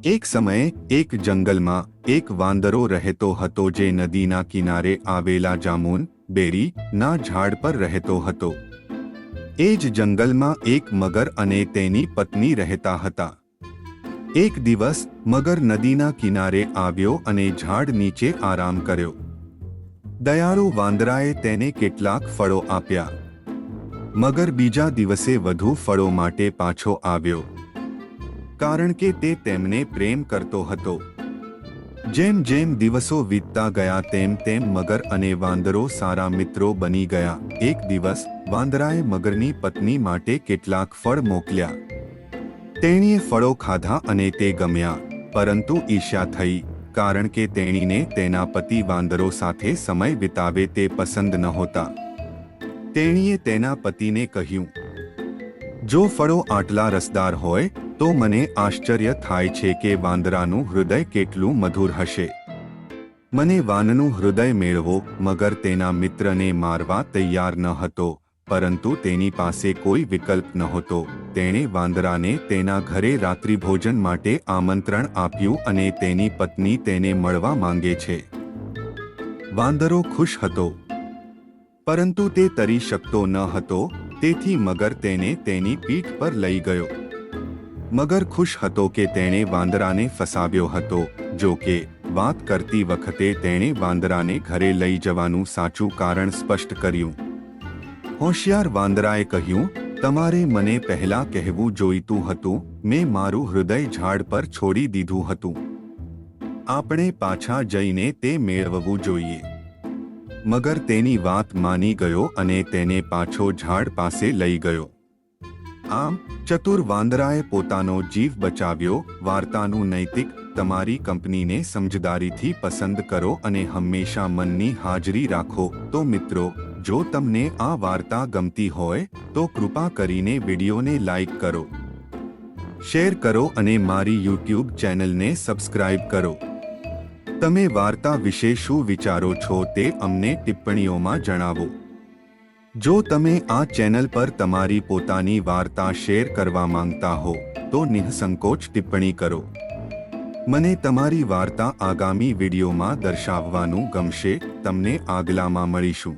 એક સમયે એક જંગલમાં એક વાંદરો રહેતો હતો જે નદીના કિનારે આવેલા જામુન બેરીના ઝાડ પર રહેતો હતો. એ જ જંગલમાં એક મગર અને તેની પત્ની રહેતા હતા. એક દિવસ મગર નદીના કિનારે આવ્યો અને ઝાડ નીચે આરામ કર્યો. દયાળુ વાંદરાએ તેને કેટલાક ફળો આપ્યા. મગર બીજા દિવસે વધુ ફળો માટે પાછો આવ્યો, કારણ કે તે તેમને પ્રેમ કરતો હતો. જેમ જેમ દિવસો વીતતા ગયા તેમ તેમ મગર અને વાંદરો સારા મિત્રો બની ગયા. એક દિવસ વાંદરાએ મગરની પત્ની માટે કેટલાક ફળ મોકલ્યા. તેણીએ ફળો ખાધા અને તે ગમ્યા, પરંતુ ઈર્ષ્યા થઈ, કારણ કે તેણીને તેના પતિ વાંદરો સાથે સમય વિતાવે તે પસંદ નહોતા. તેણીએ તેના પતિને કહ્યું, જો ફળો આટલા રસદાર હોય તો મને આશ્ચર્ય થાય છે કે વાંદરાનું હૃદય કેટલું મધુર હશે. મને વાનનું હૃદય મેળવો. મગર તેના મિત્રને મારવા તૈયાર ન હતો, પરંતુ તેની પાસે કોઈ વિકલ્પ નહોતો. તેણે વાંદરાને તેના ઘરે રાત્રિભોજન માટે આમંત્રણ આપ્યું અને તેની પત્ની તેને મળવા માંગે છે. વાંદરો ખુશ હતો, પરંતુ તે તરી શકતો ન હતો, તેથી મગર તેને તેની પીઠ પર લઈ ગયો. મગર ખુશ હતો કે તેણે વાંદરાને ફસાવ્યો હતો. જો કે વાત કરતી વખતે તેણે વાંદરાને ઘરે લઈ જવાનું સાચું કારણ સ્પષ્ટ કર્યું. હોશિયાર વાંદરાએ કહ્યું, તમારે મને પહેલા કહેવું જોઈતું હતું. મેં મારું હૃદય ઝાડ પર છોડી દીધું હતું. આપણે પાછા જઈને તે મેળવવું જોઈએ. મગર તેની વાત માની ગયો અને તેને પાછો ઝાડ પાસે લઈ ગયો. આમ ચતુર વાંદરાએ પોતાનો જીવ બચાવ્યો. વાર્તાનું નૈતિક: તમારી કંપનીને સમજદારીથી પસંદ કરો અને હંમેશા મનની હાજરી રાખો. તો મિત્રો, જો તમને આ વાર્તા ગમતી હોય તો કૃપા કરીને વિડીયોને લાઈક કરો, શેર કરો અને મારી યુટ્યુબ ચેનલને સબસ્ક્રાઇબ કરો. તમે વાર્તા વિશે શું વિચારો છો તે અમને ટિપ્પણીઓમાં જણાવો. જો તમે આ ચેનલ પર તમારી પોતાની વાર્તા શેર કરવા માંગતા હો તો નિઃસંકોચ ટિપ્પણી કરો. મને તમારી વાર્તા આગામી વિડીયોમાં દર્શાવવાનું ગમશે. તમને આગલામાં મળીશું.